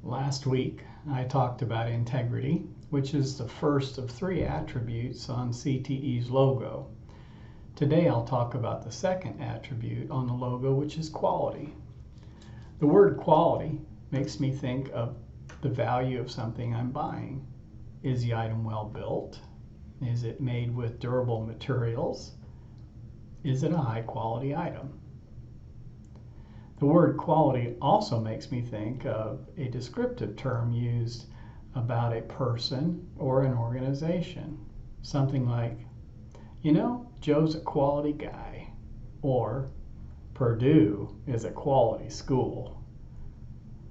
Last week, I talked about integrity, which is the first of 3 attributes on CTE's logo. Today, I'll talk about the second attribute on the logo, which is quality. The word quality makes me think of the value of something I'm buying. Is the item well built? Is it made with durable materials? Is it a high quality item? The word quality also makes me think of a descriptive term used about a person or an organization. Something like, Joe's a quality guy, or Purdue is a quality school.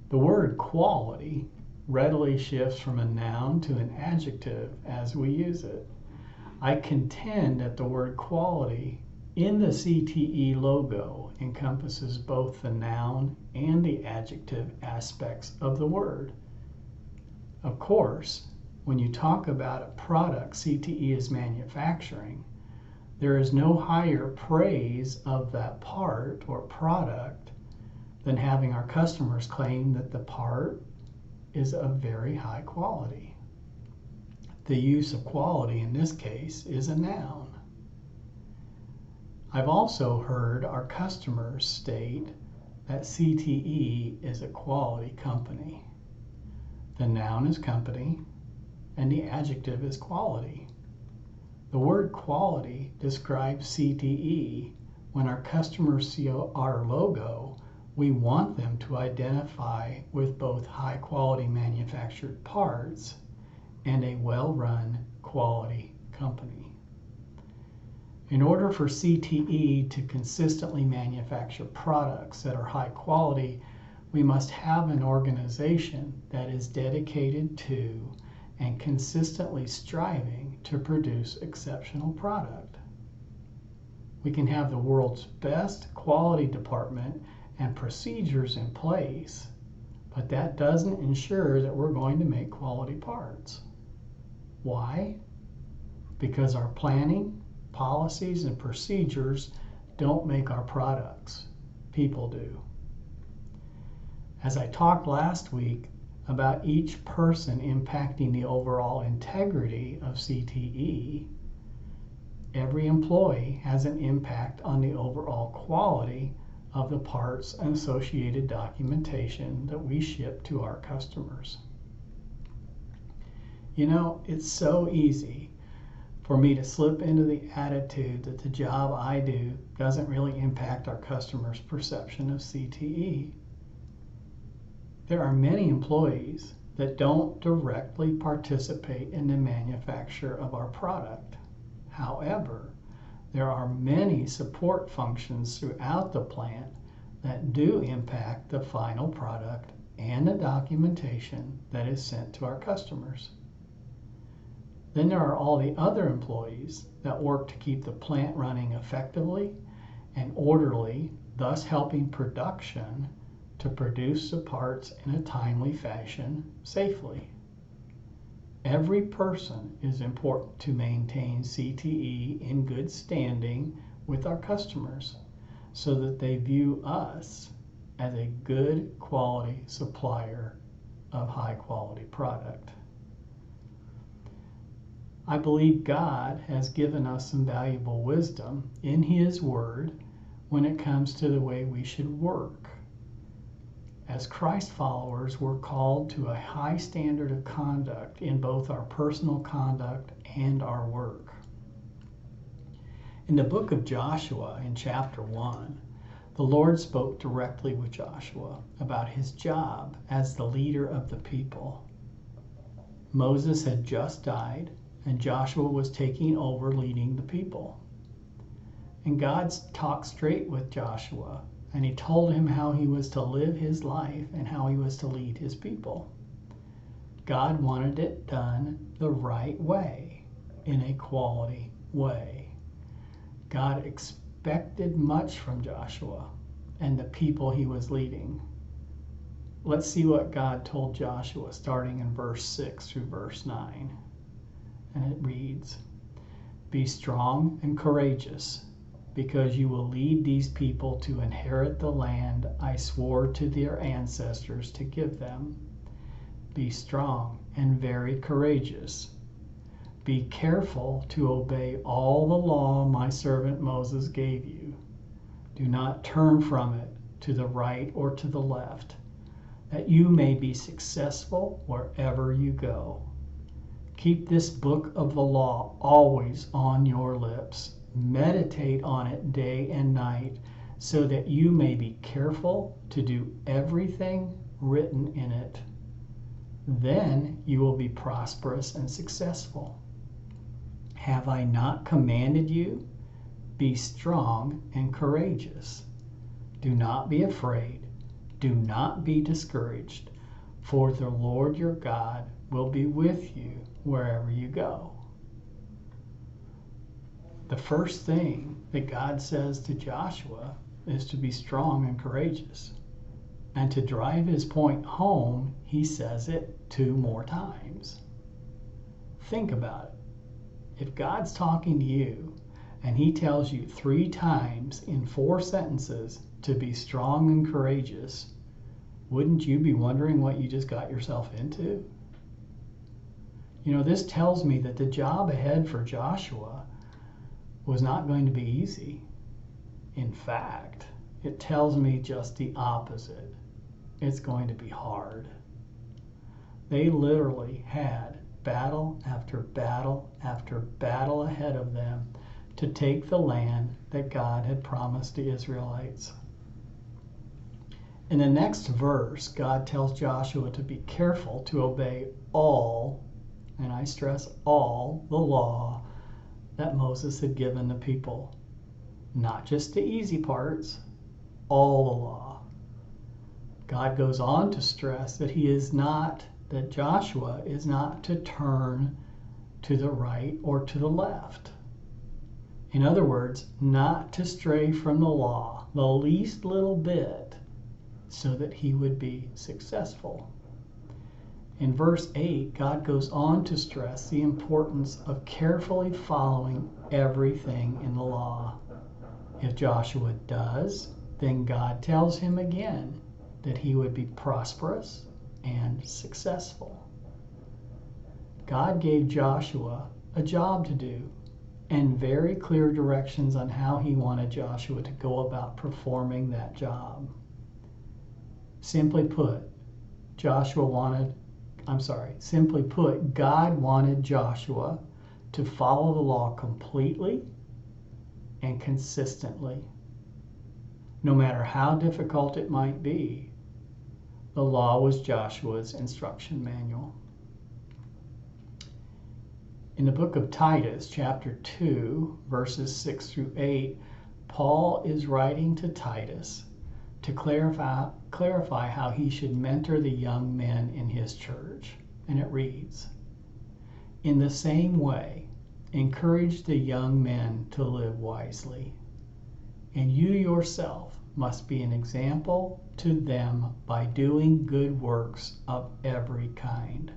The word quality readily shifts from a noun to an adjective as we use it. I contend that the word quality in the CTE logo encompasses both the noun and the adjective aspects of the word. Of course, when you talk about a product CTE is manufacturing, there is no higher praise of that part or product than having our customers claim that the part is of very high quality. The use of quality in this case is a noun. I've also heard our customers state that CTE is a quality company. The noun is company and the adjective is quality. The word quality describes CTE. When our customers see our logo, we want them to identify with both high quality manufactured parts and a well-run quality company. In order for CTE to consistently manufacture products that are high quality, we must have an organization that is dedicated to and consistently striving to produce exceptional product. We can have the world's best quality department and procedures in place, but that doesn't ensure that we're going to make quality parts. Why? Because our planning, policies, and procedures don't make our products. People do. As I talked last week about each person impacting the overall integrity of CTE, every employee has an impact on the overall quality of the parts and associated documentation that we ship to our customers. It's so easy for me to slip into the attitude that the job I do doesn't really impact our customers' perception of CTE. There are many employees that don't directly participate in the manufacture of our product. However, there are many support functions throughout the plant that do impact the final product and the documentation that is sent to our customers. Then there are all the other employees that work to keep the plant running effectively and orderly, thus helping production to produce the parts in a timely fashion safely. Every person is important to maintain CTE in good standing with our customers so that they view us as a good quality supplier of high quality product. I believe God has given us some valuable wisdom in His Word when it comes to the way we should work. As Christ followers, we're called to a high standard of conduct in both our personal conduct and our work. In the book of Joshua, in chapter 1, the Lord spoke directly with Joshua about his job as the leader of the people. Moses had just died, and Joshua was taking over leading the people. And God talked straight with Joshua, and he told him how he was to live his life and how he was to lead his people. God wanted it done the right way, in a quality way. God expected much from Joshua and the people he was leading. Let's see what God told Joshua starting in verse 6 through verse 9. And it reads, "Be strong and courageous, because you will lead these people to inherit the land I swore to their ancestors to give them. be strong and very courageous. Be careful to obey all the law my servant Moses gave you. Do not turn from it to the right or to the left, that you may be successful wherever you go. Keep this book of the law always on your lips. Meditate on it day and night, so that you may be careful to do everything written in it. Then you will be prosperous and successful. Have I not commanded you? Be strong and courageous. Do not be afraid. Do not be discouraged, for the Lord your God will be with you wherever you go. The first thing that God says to Joshua is to be strong and courageous. And to drive his point home, he says it 2 more times. Think about it. If God's talking to you and he tells you 3 times in 4 sentences to be strong and courageous, wouldn't you be wondering what you just got yourself into? You know, this tells me that the job ahead for Joshua was not going to be easy. In fact, it tells me just the opposite. It's going to be hard. They literally had battle after battle after battle ahead of them to take the land that God had promised the Israelites. In the next verse, God tells Joshua to be careful to obey all, and I stress all, the law that Moses had given the people. Not just the easy parts, all the law. God goes on to stress that that Joshua is not to turn to the right or to the left. In other words, not to stray from the law the least little bit so that he would be successful. In verse 8, God goes on to stress the importance of carefully following everything in the law. If Joshua does, then God tells him again that he would be prosperous and successful. God gave Joshua a job to do and very clear directions on how he wanted Joshua to go about performing that job. Simply put, God wanted Joshua to follow the law completely and consistently. No matter how difficult it might be, the law was Joshua's instruction manual. In the book of Titus, chapter 2, verses 6 through 8, Paul is writing to Titus to clarify how he should mentor the young men in his church. And it reads, "In the same way, encourage the young men to live wisely, and you yourself must be an example to them by doing good works of every kind.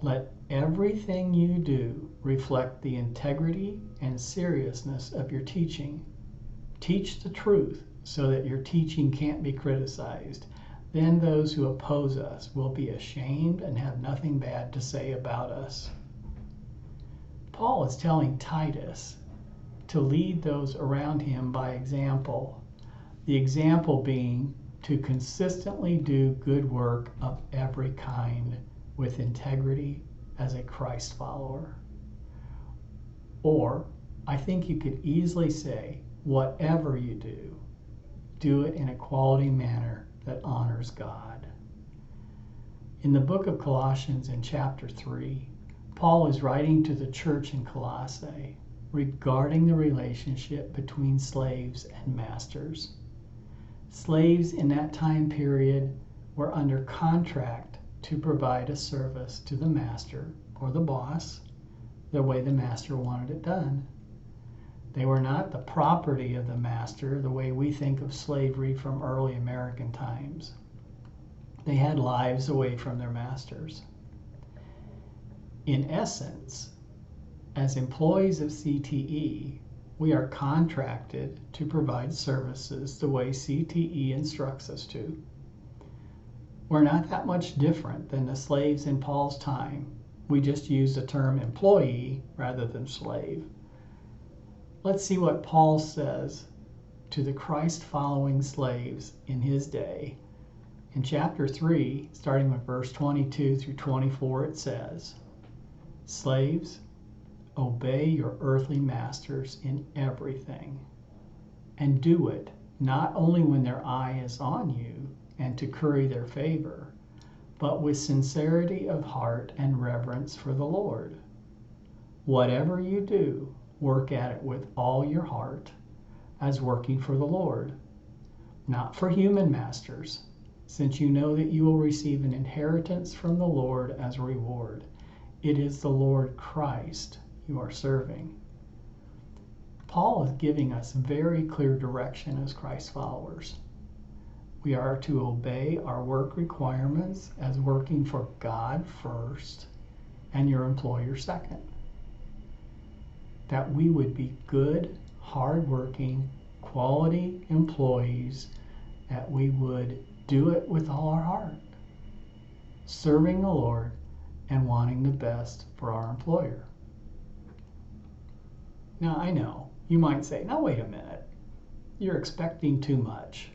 Let everything you do reflect the integrity and seriousness of your teaching. Teach the truth so that your teaching can't be criticized. Then those who oppose us will be ashamed and have nothing bad to say about us." Paul is telling Titus to lead those around him by example, the example being to consistently do good work of every kind with integrity as a Christ follower. Or, I think you could easily say, whatever you do, do it in a quality manner that honors God. In the book of Colossians in chapter 3, Paul is writing to the church in Colossae regarding the relationship between slaves and masters. Slaves in that time period were under contract to provide a service to the master or the boss the way the master wanted it done. They were not the property of the master the way we think of slavery from early American times. They had lives away from their masters. In essence, as employees of CTE, we are contracted to provide services the way CTE instructs us to. We're not that much different than the slaves in Paul's time. We just use the term employee rather than slave. Let's see what Paul says to the Christ-following slaves in his day. In chapter 3, starting with verse 22 through 24, it says, "Slaves, obey your earthly masters in everything, and do it not only when their eye is on you and to curry their favor, but with sincerity of heart and reverence for the Lord. Whatever you do, work at it with all your heart, as working for the Lord, not for human masters, since you know that you will receive an inheritance from the Lord as a reward. It is the Lord Christ you are serving." Paul is giving us very clear direction as Christ followers. We are to obey our work requirements as working for God first and your employer second. That we would be good, hard-working, quality employees, that we would do it with all our heart, serving the Lord and wanting the best for our employer. Now, I know, you might say, now wait a minute, you're expecting too much.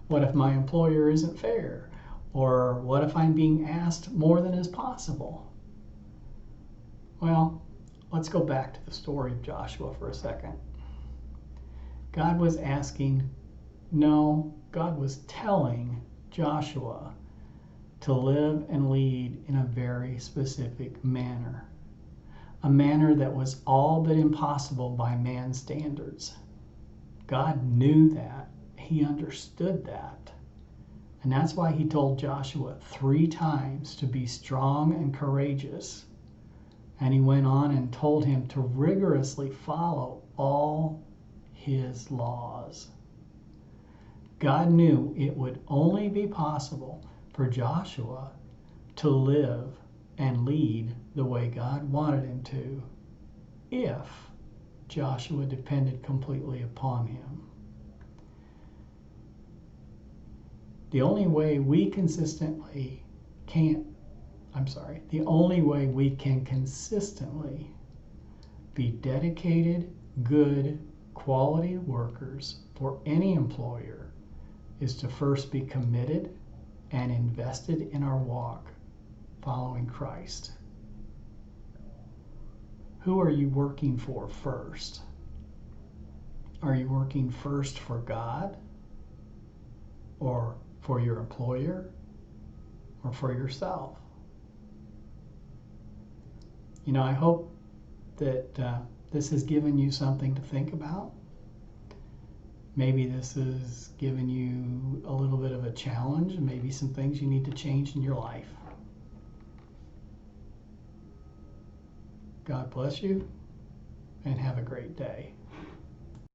What if my employer isn't fair? Or what if I'm being asked more than is possible? Well, let's go back to the story of Joshua for a second. God was telling Joshua to live and lead in a very specific manner. A manner that was all but impossible by man's standards. God knew that. He understood that. And that's why he told Joshua 3 times to be strong and courageous. And he went on and told him to rigorously follow all his laws. God knew it would only be possible for Joshua to live and lead the way God wanted him to if Joshua depended completely upon him. The only way we can consistently be dedicated, good, quality workers for any employer is to first be committed and invested in our walk following Christ. Who are you working for first? Are you working first for God, or for your employer, or for yourself? I hope that this has given you something to think about. Maybe this has given you a little bit of a challenge, and maybe some things you need to change in your life. God bless you, and have a great day.